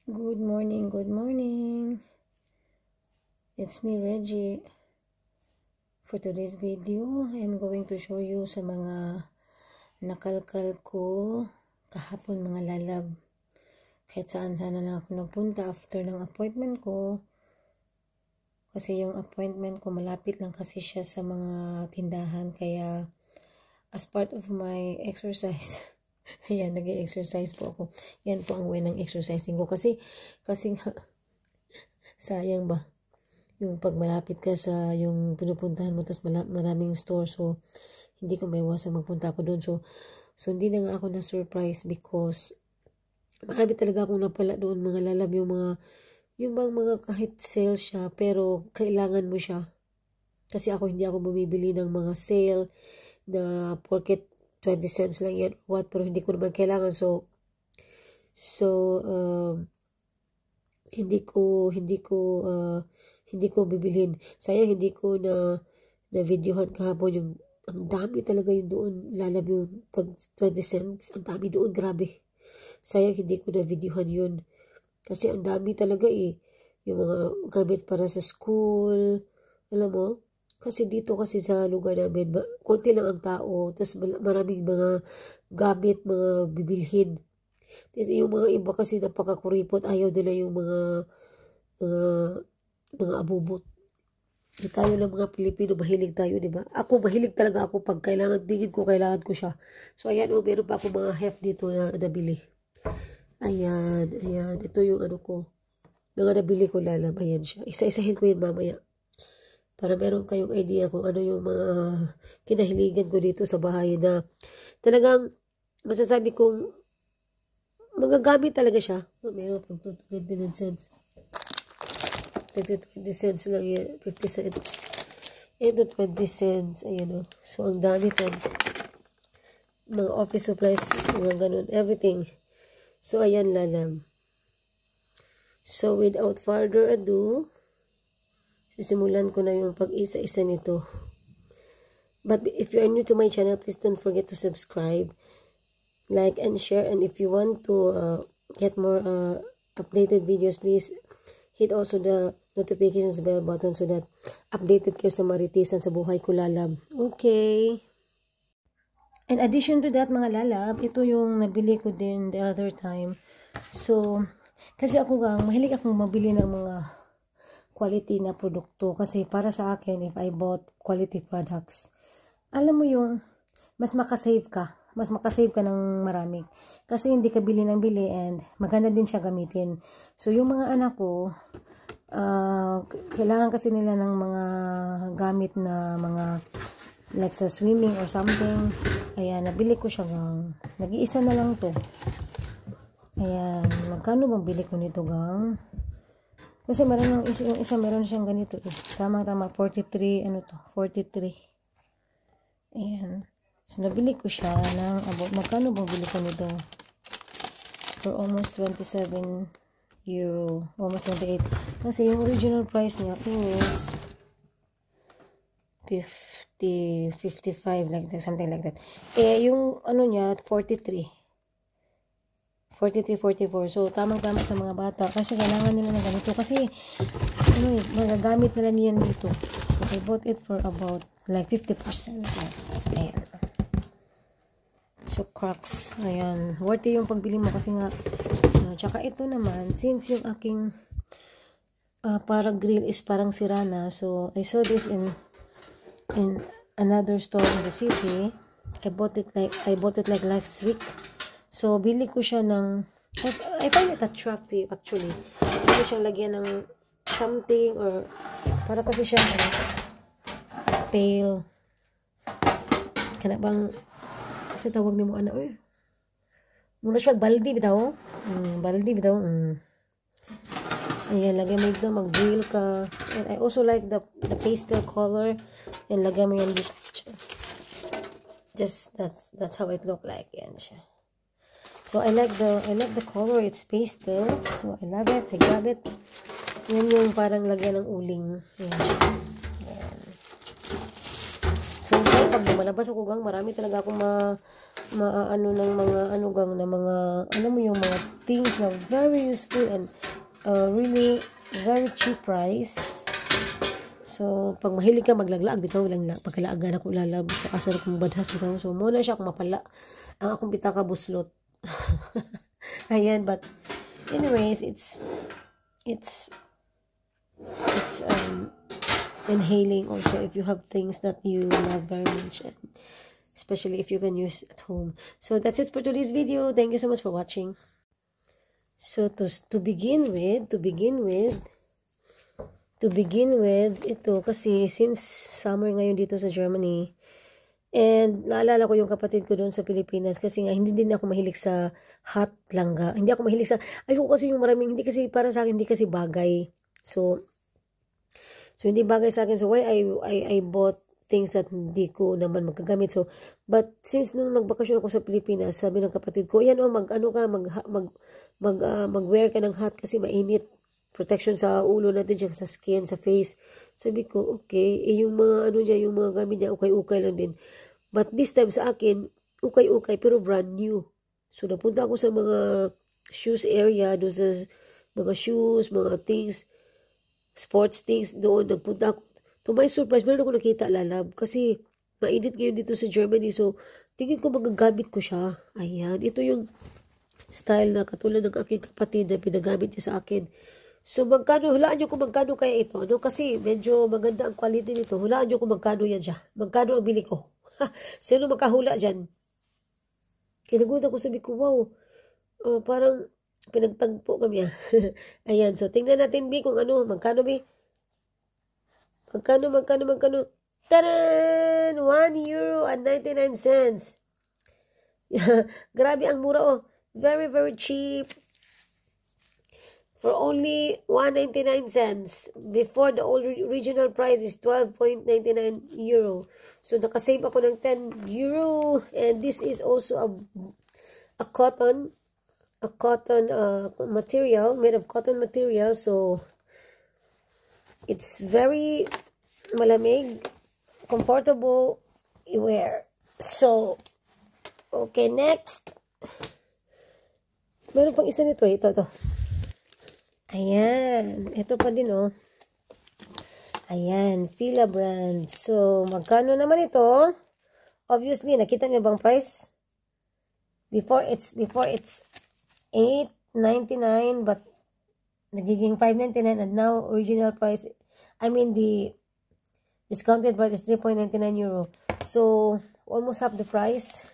Good morning, good morning. It's me, Reggie. For today's video, I'm going to show you sa mga nakalkal ko kahapon mga lalab. Kahit saan sana lang ako nagpunta after ng appointment ko. Kasi yung appointment ko malapit lang kasi siya sa mga tindahan. Kaya as part of my exercise, ayan, nag-exercise po ako. Yan po ang way ng exercising ko. Kasi sayang ba? Yung pag malapit ka sa yung pinupuntahan mo, tas maraming store, so hindi ko maiwasan magpunta ako doon. So hindi na nga ako na-surprise because marami talaga akong napala doon mga lalab, yung bang mga kahit sale siya, pero kailangan mo siya. Kasi hindi ako bumibili ng mga sale na porket 20 cents lang yan, pero hindi ko naman kailangan. So hindi ko bibilhin. Sayang hindi ko na videohan kahapon yung ang dami talaga yung doon, lalab yung tag 20 cents. Ang dami doon, grabe. Sayang hindi ko na videohan yun. Kasi ang dami talaga yung mga gamit para sa school. Alam mo? Kasi dito kasi sa lugar namin, konti lang ang tao. Tapos maraming mga gamit, mga bibilhin. Tapos yung mga iba kasi napakakuripot, ayaw nila yung mga abubot. Tayo lang mga Pilipino, mahilig tayo, di ba? Ako, mahilig talaga ako pag tingin ko, kailangan ko siya. So, ayan, meron pa ako mga heft dito na nabili. Ayan. Ito yung ano ko. Mga nabili ko lalab. Ayan siya. Isa-isahin ko yun mamaya. Para meron kayong idea kung ano yung mga kinahiligan ko dito sa bahay na talagang masasabi kong magagamit talaga siya. Meron pang 29 cents. 20 cents lang yan. 50 cents. Ito 20 cents. Ayan o. So, ang dami to. Mga office supplies. Mga ganun. Everything. So, ayan lalab. So, without further ado, sisimulan ko na yung pag-isa-isa nito. But if you are new to my channel, please don't forget to subscribe, like, and share. And if you want to get more updated videos, please hit also the notifications bell button so that updated kayo sa maritisan sa buhay ko lalab. Okay. In addition to that mga lalab, ito yung nabili ko din the other time. So, kasi mahilig akong mabili ng mga quality na produkto. Kasi para sa akin, if I bought quality products, alam mo yung mas makasave ka. Mas makasave ka ng marami. Kasi hindi ka bili ng bili and maganda din siya gamitin. So, yung mga anak ko, kailangan kasi nila ng mga gamit na mga like sa swimming or something. Ayan, nabili ko siya gang. Nag-iisa na lang to. Ayan, magkano bang bili ko nito gang? Kasi yung isa meron siyang ganito eh. Tama, 43, ano to? 43. Ayan. So, nabili ko siya ng magkano bang bili ko nito? For almost 27 euro. Almost 28. Kasi yung original price niya is 50, 55, like that, something like that. Yung ano niya, 43. 44. So, tamang-tama sa mga bata. Kasi kailangan nila ng ganito. Kasi, magagamit nila niyan dito. So, I bought it for about, like, 50% less. Ayan. So, Crocs. Ayan. Worthy yung pagbili mo kasi nga, tsaka ito naman, since yung aking para grill is parang sira na. So, I saw this in another store in the city. I bought it like last week. So, bili ko siya ng, I find it attractive actually. Bili ko siyang lagyan ng something or, para kasi siya, pale. Kana bang, sa tawag ni mo, muna siya, baldi bitaw. Baldi bitaw. Ayan, lagyan mo ito, mag-grill ka. And I also like the pastel color. And lagyan mo yan dito. Just, that's how it look like. Yan siya. So, I like the color. It's pastel. So, I love it. I grab it. Yan yung parang lagyan ng uling. Yan siya. Yan. So, pag lumalabas ako gang, marami talaga akong maano ng mga ano gang na mga ano mo yung mga things na very useful and really very cheap price. So pag mahilig ka maglaglaag bitaw lang pagkalaagan ako lalab so asar kong badhas bitaw so mo na siya kung mapala ang akong pitaka buslot. Ayan, but anyways it's inhaling also if you have things that you love very much, and especially if you can use at home. So that's it for today's video. Thank you so much for watching. So to begin with ito kasi since summer ngayon dito sa Germany, and naalala ko yung kapatid ko doon sa Pilipinas kasi nga hindi din ako mahilig sa hot langga. Hindi ako mahilig sa ayoko kasi yung maraming hindi kasi para sa akin hindi kasi bagay. So hindi bagay sa akin. So why I bought things that hindi ko naman magagamit. So but since nung nagbakasyon ako sa Pilipinas, sabi ng kapatid ko, "Yan mag-wear ka ng hat kasi mainit. Protection sa ulo natin dyan, sa skin, sa face." Sabi ko, okay. Yung mga yung mga gamit niya, ukay-ukay lang din. But this time sa akin, ukay-ukay pero brand new. So napunta ako sa mga shoes area, doon sa mga shoes, mga things, sports things, doon nagpunta ako. To my surprise, meron ako nakita lalab kasi mainit ngayon dito sa Germany. So tingin ko magagamit ko siya. Ayan, ito yung style na katulad ng aking kapatid na pinagamit niya sa akin. So magkano, hulaan nyo kung magkano kaya ito. Ano kasi medyo maganda ang quality nito. Hulaan nyo kung magkano yan siya. Magkano ang bili ko. Sino makahula dyan? Kinagutan ko, sabi ko, wow. Parang pinagtagpo kami. Ayan, so tingnan natin B kung ano, magkano B? Magkano? Taran! €1.99. Grabe ang mura oh. Very, very cheap. For only 1.99 cents. Before the original price is €12.99. So nakasave ako ng €10. And this is also a cotton material, made of cotton material. So it's very malamig, comfortable i-wear. So okay, next. Meron pang isa nito, ito. Ayan. Ito pa din, oh. Ayan. Fila brand. So, magkano naman ito? Obviously, nakita niyo bang price? Before it's $8.99, but nagiging $5.99, and now original price, I mean the discounted price is €3.99. So, almost half the price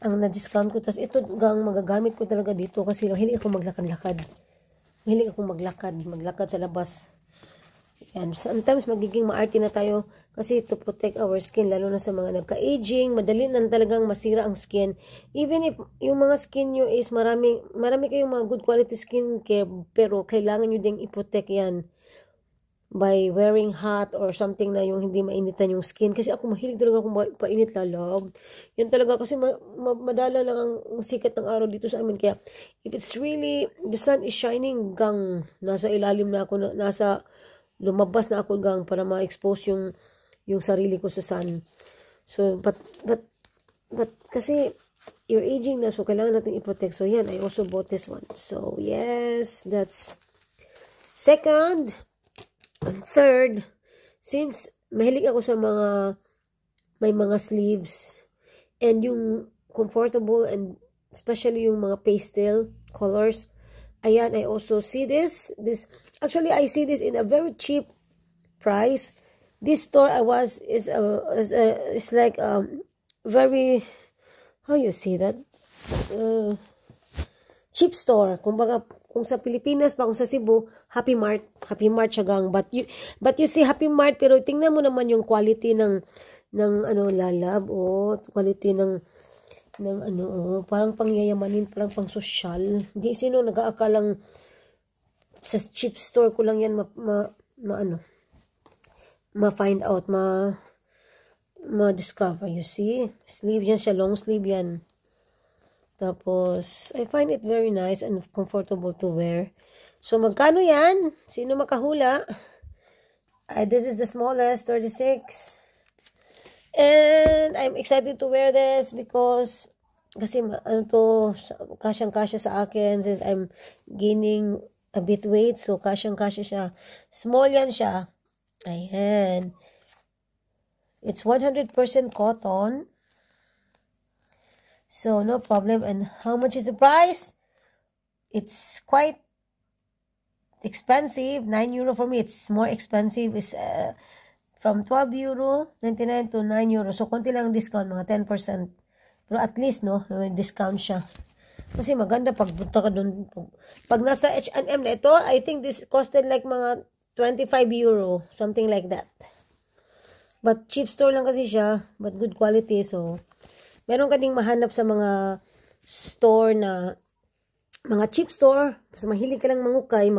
ang na-discount ko. Tapos ito gang magagamit ko talaga dito kasi mahilig ako maglakad-lakad. Maglakad sa labas. Yan. Sometimes magiging maarte na tayo kasi to protect our skin, lalo na sa mga nagka-aging, madali na talagang masira ang skin. Even if yung mga skin nyo is marami kayong mga good quality skin care, pero kailangan nyo ding i-protect yan by wearing hot or something na yung hindi mainitan yung skin. Kasi ako mahilig talaga akong painit lalab. Yan talaga kasi madala lang ang sikat ng araw dito sa amin. Kaya if it's really, the sun is shining, gang, nasa ilalim na ako, lumabas na ako gang para ma-expose yung sarili ko sa sun. So, but kasi you're aging na, so kailangan natin i-protect. So, yan, I also bought this one. So, yes, that's second. And third, since mahilig ako sa may mga sleeves and yung comfortable, and especially yung mga pastel colors, ayan, I also see this actually I see this in a very cheap price. This store is like very, how you say that, cheap store. Kumbaga, kung sa Pilipinas pa, kung sa Cebu, Happy Mart siya gang. But you see Happy Mart, pero tingnan mo naman yung quality ng lalab, quality ng parang pangyayamanin, parang pang social. Hindi sino nag-aakalang sa cheap store ko lang yan ma-find out, ma-discover. You see? Sleeve yan siya, long sleeve yan. Tapos, I find it very nice and comfortable to wear. So, magkano yan? Sino makahula? This is the smallest, 36. And I'm excited to wear this because kasi ano to, kasyang-kasya sa akin since I'm gaining a bit weight. So, kasyang-kasya siya. Small yan siya. Ayan. It's 100% cotton. So, no problem. And how much is the price? It's quite expensive. 9 euro for me. It's more expensive. It's from 12 euro, 99 to 9 euro. So, konti lang discount, mga 10%. Pero at least, no, may discount siya. Kasi maganda pag punta ka dun. Pag nasa H&M na ito, I think this costed like mga 25 euro. Something like that. But cheap store lang kasi siya. But good quality. So, meron ka ding mahanap sa mga store na, mga cheap store. Mas mahilig ka lang mag-ukay.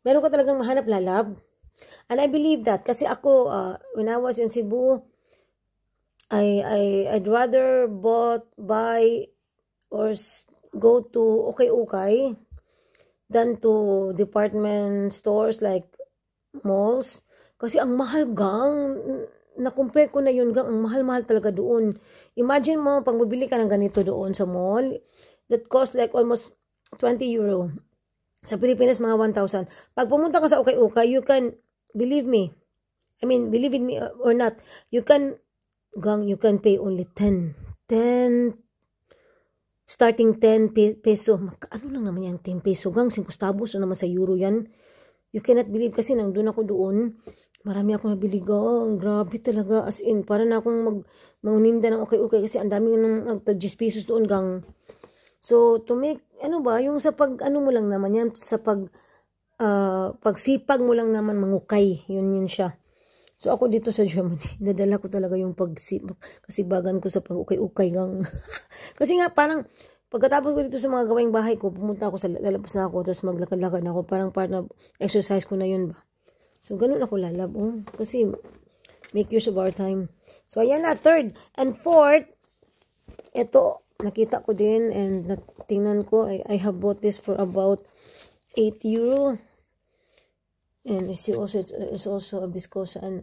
Meron ka talagang mahanap lalab. And I believe that kasi ako when I was in Cebu, I'd rather buy or go to ukay than to department stores like malls kasi ang mahal gang na-compare ko na yun gang ang mahal-mahal talaga doon. Imagine mo pag mabili ka ng ganito doon sa mall that cost like almost 20 euro. Sa Pilipinas mga 1,000. Pag pumunta ka sa ukay-ukay, you can believe me. I mean, believe in me or not. You can pay only 10 starting 10 peso. Ano lang naman yan, 10 peso gang, 5 centavos o naman sa euro yan. You cannot believe kasi nandun ako doon. Marami akong nabili gang. Grabe talaga. As in, para na akong manguninda ng ukay-ukay kasi ang dami ng 10 pesos doon gang. So, to make, ano ba, yung sa ano mo lang naman yan, sa pagsipag mo lang naman mangukay, yun siya. So, ako dito sa Germany, nadala ko talaga yung kasibagan ko sa pag-ukay-ukay gang. Kasi nga, parang, pagkatapos ko dito sa mga gawing bahay ko, pumunta ako lalabas na ako, tapos maglakad-lakad na ako, parang exercise ko na yun ba. So, ganun ako lalab, kasi, make use of our time. So, ayan na, third and fourth, ito, nakita ko din, and tingnan ko, I have bought this for about 8 euro. And you see also, it's also a viscose and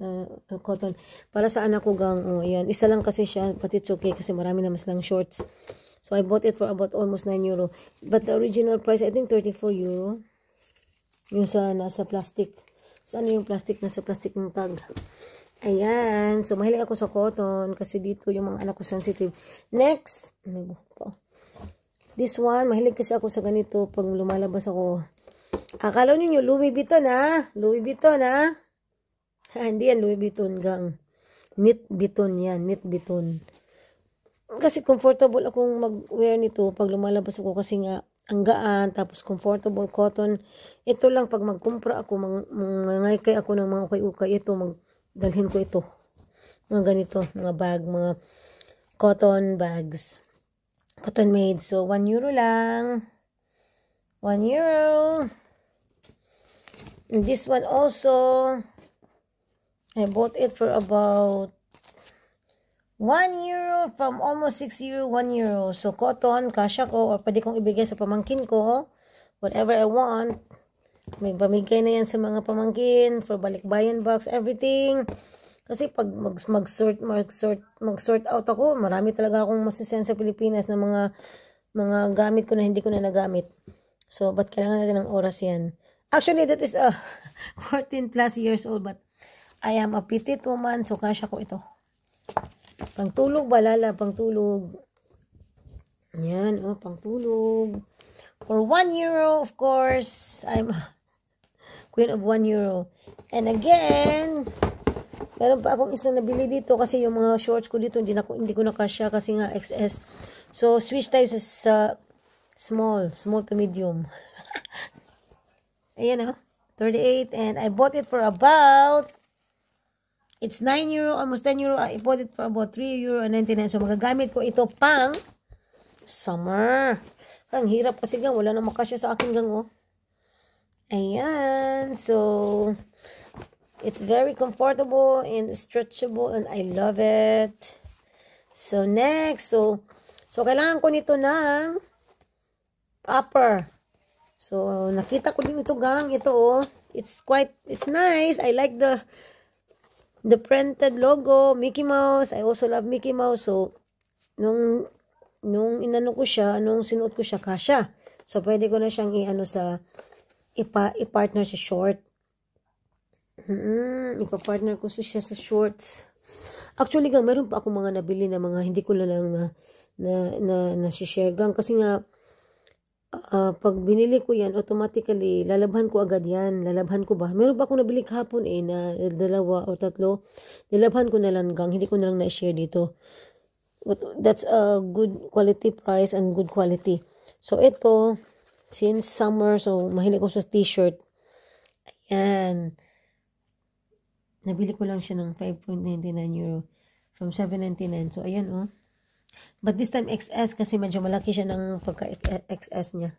cotton. Para sa anak ko gang, ayan. Isa lang kasi siya, but it's okay kasi marami naman silang shorts. So, I bought it for about almost 9 euro. But the original price, I think 34 euro. Yung nasa plastic. Saan yung plastic? Nasa plastic ng tag. Ayan. So, mahilig ako sa cotton kasi dito yung mga anak ko sensitive. Next. This one, mahilig kasi ako sa ganito pag lumalabas ako. Akala niyo Louis Vuitton Louis Vuitton hindi yan Louis Vuitton gang. Knit Vuitton yan, knit Vuitton. Kasi comfortable akong mag-wear nito pag lumalabas ako kasi nga ang gaan, tapos comfortable cotton. Ito lang pag magkumpra ako, mangangay ako ng mga ukay-ukay, ito magdalhin ko ito. Mga ganito, mga bag, mga cotton bags. Cotton made. So 1 euro lang. 1 euro. And this one also, I bought it for about 1 euro from almost 6 euro, 1 euro. So, cotton, kasya ko, or pwede kong ibigay sa pamangkin ko, whatever I want. May pamigay na yan sa mga pamangkin, for balikbayan box, everything. Kasi pag mag-sort out ako, marami talaga akong masisend sa Pilipinas na mga gamit ko na hindi ko na nagamit. So, ba't kailangan natin ng oras yan? Actually, that is 14 plus years old, but I am a petite woman, so kasya ko ito. Pangtulog ba, Lala? Pangtulog. Yan, pangtulog. For 1 euro, of course, I'm queen of 1 euro. And again, meron pa akong isang nabili dito kasi yung mga shorts ko dito, hindi ko nakasya kasi nga XS. So, switch tayo sa small to medium. Ayan 38, and I bought it for about, it's 9 euro, almost 10 euro. I bought it for about 3 euro and 99. So, magagamit ko ito pang summer. Ang hirap kasi gang, wala na makasya sa akin gang, Ayan. So, it's very comfortable and stretchable and I love it. So, next. So kailangan ko nito ng upper. So, nakita ko din ito gang. Ito, it's nice. I like the The printed logo, Mickey Mouse. I also love Mickey Mouse. So, nung inano ko siya, nung sinuot ko siya, kasha. So, pwede ko na siyang i-partner sa short. Ipa-partner ko siya sa shorts. Actually, gang, meron pa ako mga nabili na mga hindi ko na lang na-share, gang. Kasi nga, pag binili ko yan, automatically, lalabhan ko agad yan. Lalabhan ko ba? Meron pa akong nabili kahapon na 2 o 3. Lalabhan ko na lang, gang. Hindi ko na lang na-share dito. But that's a good quality price and good quality. So, ito, since summer, so, mahilig ko sa t-shirt. Ayan. Nabili ko lang siya ng 5.99 euro from 7.99. So, ayan, oh. But this time, XS kasi medyo malaki siya ng pagka-XS niya.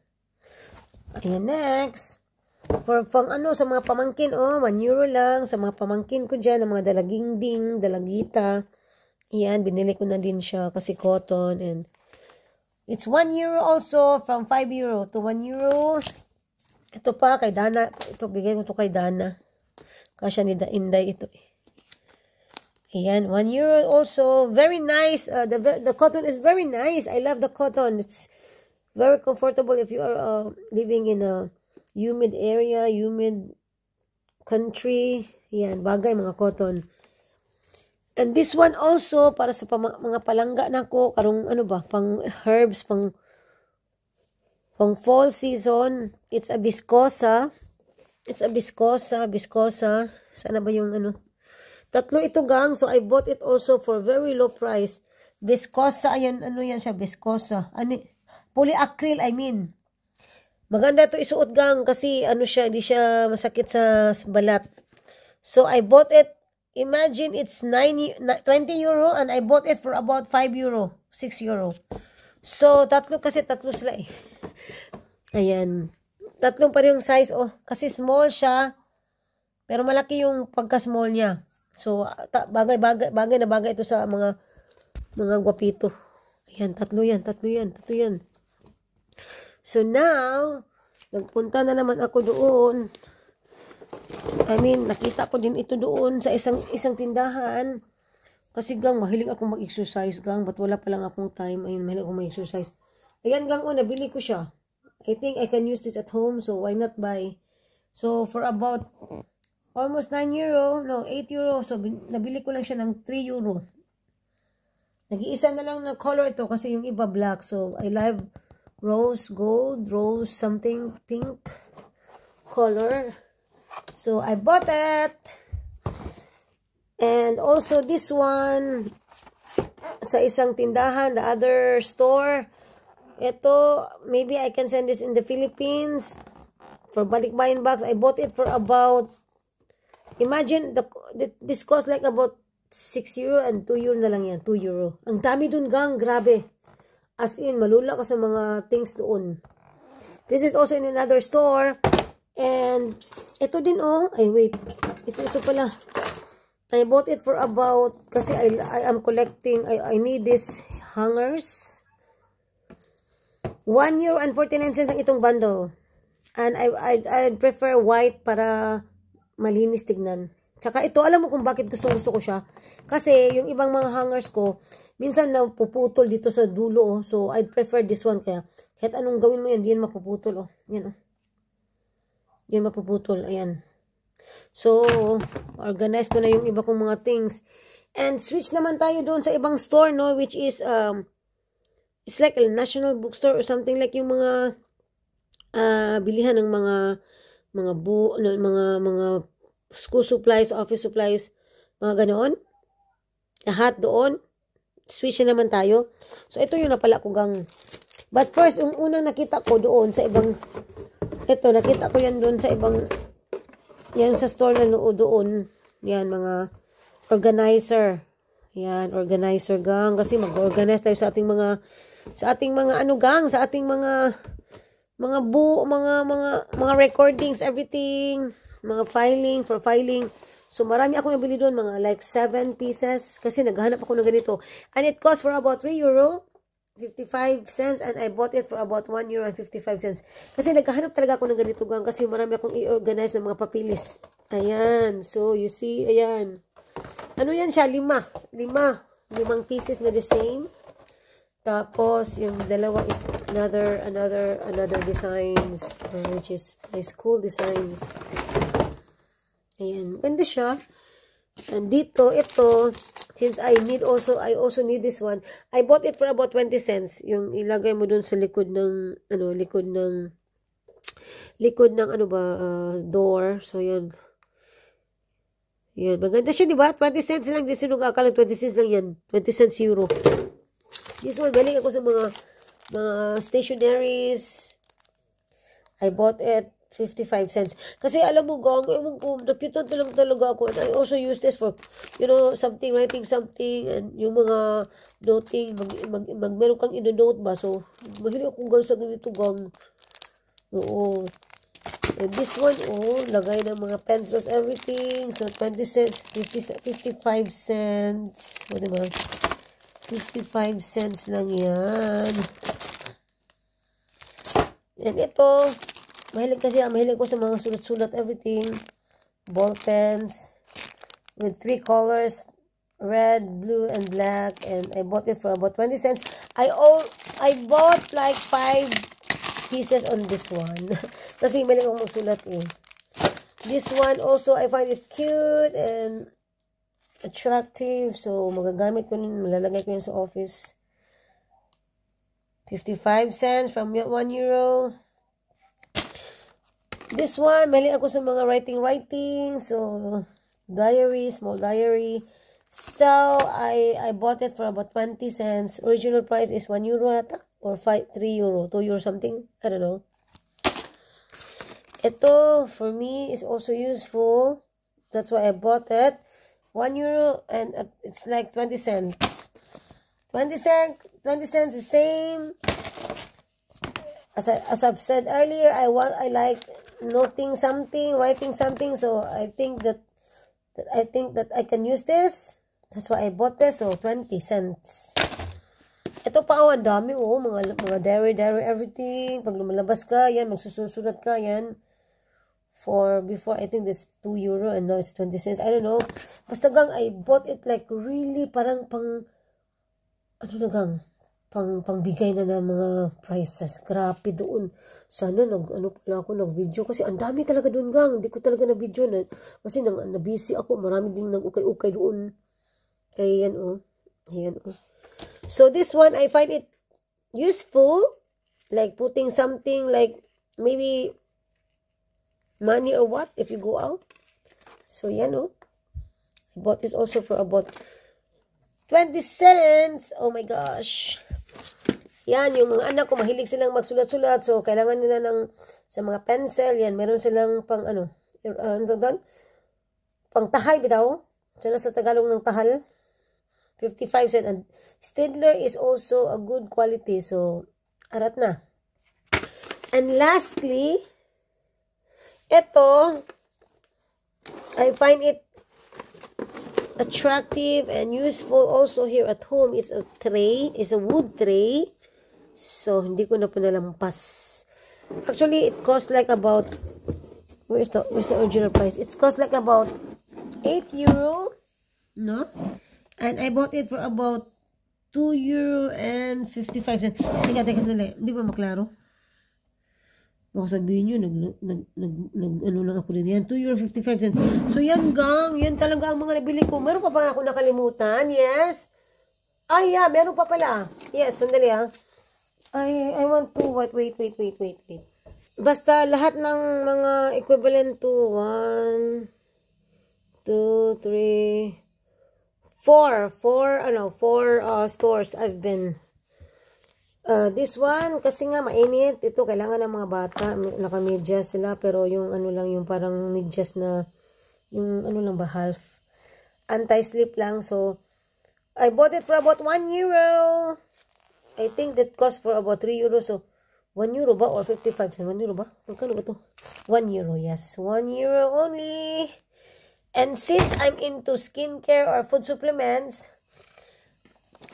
Ayan, next. For pang sa mga pamangkin, oh, 1 euro lang. Sa mga pamangkin ko dyan, ng mga dalagingding, dalagita. Ayan, binili ko na din siya kasi cotton. And it's 1 euro also from 5 euro to 1 euro. Ito pa, kay Dana. Ito, bigay ko ito kay Dana. Kasya ni Inday ito. Ayan, 1 euro also. Very nice. The cotton is very nice. I love the cotton. It's very comfortable if you are living in a humid area, humid country. Ayan, bagay mga cotton. And this one also, para sa mga palangga na ko, karong pang herbs, pang fall season. It's a viscosa. It's a viscosa. Sana ba yung Tatlo ito, gang. So, I bought it also for very low price. Viscosa. Ayan, yan siya, viscosa. Polyacryl, I mean. Maganda ito isuot, gang. Kasi, siya, hindi siya masakit sa balat. So, I bought it. Imagine, it's 20 euro and I bought it for about 5 euro. 6 euro. So, tatlo sila eh. Ayan. Tatlong pa rin yung size, oh. Kasi small siya. Pero malaki yung pagka-small niya. So, bagay na bagay ito sa mga gwapito. Ayan, tatlo yan. So, now, nagpunta na naman ako doon. I mean, nakita ko din ito doon sa isang tindahan. Kasi, gang, mahilig akong mag-exercise, gang. But wala pa lang akong time. Ayun, mahilig akong mag-exercise. Ayan, gang, nabili ko siya. I think I can use this at home, so why not buy? So, for about almost 9 euro, no, 8 euro. So, nabili ko lang siya ng 3 euro. Nag-iisa na lang na color ito kasi yung iba black. So, I love rose gold, rose something pink color. So, I bought it. And also, this one, sa isang tindahan, the other store, ito, maybe I can send this in the Philippines for balikbayan box. I bought it for about, imagine, this cost like about 6 euro and 2 euro na lang yan. 2 euro. Ang dami dun, gang. Grabe. As in, malula ka sa mga things doon. This is also in another store. And, ito din, oh. Ay, wait. Ito pala. I bought it for about, kasi I am collecting, I need these hangers. 1 euro and 49 cents ang itong bundle. And I prefer white para malinis tignan. Tsaka ito, alam mo kung bakit gusto ko siya. Kasi yung ibang mga hangers ko, minsan napuputol dito sa dulo. Oh. So, I prefer this one. Kaya, kahit anong gawin mo yan, di yan mapuputol. Oh. Yan, oh. Yan mapuputol. Ayan. So, organize ko na yung iba kong mga things. And switch naman tayo doon sa ibang store, no? Which is, it's like a national bookstore or something like yung mga bilihan ng mga school supplies, office supplies, mga ganoon. Lahat doon. Switch na naman tayo. So, ito yung napala ko, gang. But first, yung unang nakita ko doon sa ibang, nakita ko yan doon sa ibang, yan sa store na doon. Yan, mga organizer. Yan, organizer, gang. Kasi mag-organize tayo sa ating mga gang, sa ating mga recordings, everything, mga filing. So, marami ako nabili doon, mga like 7 pieces, kasi naghahanap ako ng ganito. And it cost for about 3 euro, 55 cents, and I bought it for about 1 euro and 55 cents. Kasi naghahanap talaga ako ng ganito, gang, kasi marami akong i-organize ng mga papilis. Ayan, so, you see, ayan. Ano yan siya? Limang pieces na the same. Tapos, yung dalawa is another designs, which is my school designs. Ayan. Ganda siya. And dito, ito, since I also need this one. I bought it for about 20 cents. Yung ilagay mo dun sa likod ng, door. So, yan. Yan. Maganda siya, diba? 20 cents lang. Di sinong akala 20 cents lang yan. 20 cents euro. This one, galing ako sa mga stationaries. I bought it 55 cents. Kasi alam mo, gang, ewan ko, naputan talaga ako. And I also use this for, writing something, and yung mga noting, meron kang ino-note ba? So, mahilig akong gang sa ganito, gang. Oo. And this one, lagay ng mga pencils, everything. So, 20 cents, 55 cents. O, diba? 55 cents lang yan. And ito, mahilig ko sa mga sulat-sulat, everything. Ball pens with 3 colors, red, blue, and black. And I bought it for about 20 cents. I bought like 5 pieces on this one. Kasi mahilig akong magsulat eh. This one also, I find it cute and attractive. So, magagamit ko nun, malalagay ko yun sa office. 55 cents from 1 euro. This one, mahilig ako sa mga writing. So, diary, small diary. So, I bought it for about 20 cents. Original price is 1 euro ata, or 3 euro, 2 euro something. I don't know. Ito, for me, is also useful. That's why I bought it. 1 euro, and it's like 20 cents. 20 cents the same. As I've said earlier, I like noting something, writing something. So I think that I can use this. That's why I bought this. So 20 cents. Ito pa, ang dami, mga diary, everything. Pag lumalabas ka, yan, magsusulat ka, yan. Before, I think that's 2 euro and now it's 20 cents. I don't know. Basta gang, I bought it like really parang pangbigay na ng mga prices. Grabe doon. Sana nag-video. Kasi ang dami talaga doon gang. Hindi ko talaga na-video na. Kasi na-busy ako. Marami din nag-ukay-ukay doon. Kaya yan Ayan So this one, I find it useful. Like putting something like maybe money or what if you go out. So yan I bought this also for about 20 cents. Oh my gosh. Yan, yung mga anak ko mahilig silang magsulat-sulat. So kailangan nila sa mga pencil. Yan, meron silang pang pang tahal bitaw. So sa Tagalog ng tahal. 55 cents. And Staedtler is also a good quality. So arat na. And lastly, ito, I find it attractive and useful also here at home. It's a wood tray. So, hindi ko na po nalampas. Actually, it cost like about, where's the original price? It cost like about 8 euro, no? And I bought it for about 2 euro and 55 cents. Teka, sandali. Hindi ba maklaro? Baka sabihin nyo, ano lang ako din yan. 2 euro 55 cents. So, yan gang. Yan talaga ang mga nabili ko. Meron pa ba ako nakalimutan? Yes. Ay, yeah. Meron pa pala. Yes, sandali I want to, wait. Basta lahat ng mga equivalent to 1, 2, 3, 4 stores I've been. This one, kasi nga mainit. Ito, kailangan ng mga bata. Naka-medyas sila, pero yung yung parang medyas na, yung lang ba, half. Anti-slip lang. So, I bought it for about 1 euro. I think that cost for about 3 euro. So, 1 euro ba? Or 55 cents? 1 euro ba? Magkano ba ito? 1 euro, yes. 1 euro only. And since I'm into skincare or food supplements,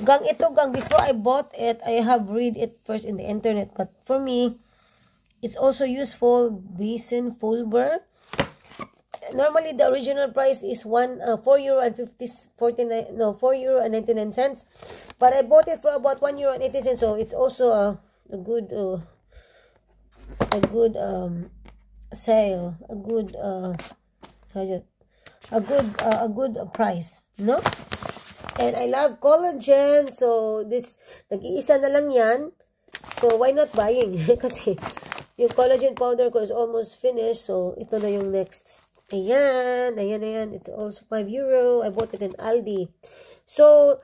gang, before I bought it, I have read it first in the internet. But for me, it's also useful. Bisenfulver. normally the original price is €4.99, but I bought it for about €1.80, so it's also a good sale, a good a good price, no? And I love collagen, so this nag-iisa na lang yan, so why not buying? Kasi yung collagen powder ko is almost finished, so ito na yung next. Ayan, it's also €5. I bought it in Aldi. So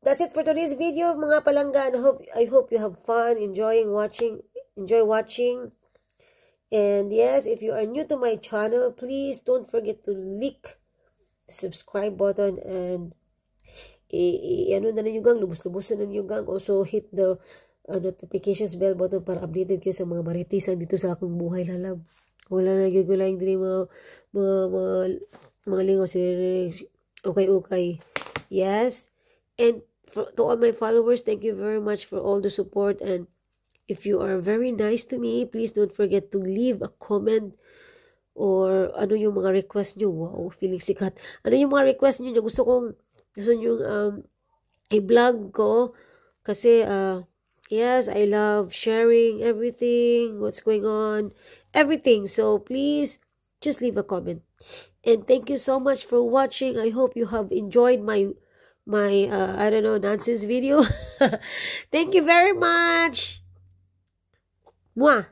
that's it for today's video, mga palangga. I hope you have fun, enjoy watching. And yes, if you are new to my channel, please don't forget to click the subscribe button and ano na ninyo gang, lubos-lubosan na ninyo gang. Also hit the notifications bell button para updated kayo sa mga maritisan dito sa akong buhay lalab. Wala na gyud ko lang diri mga lingaw okay. Yes. And to all my followers, thank you very much for all the support. And if you are very nice to me, please don't forget to leave a comment or ano yung mga request nyo. Wow, feeling sikat. Ano yung mga request nyo? Gusto nyo i-vlog ko kasi yes, I love sharing everything, what's going on, everything. So please just leave a comment. And thank you so much for watching. I hope you have enjoyed my I don't know, nonsense video. Thank you very much. Mwah.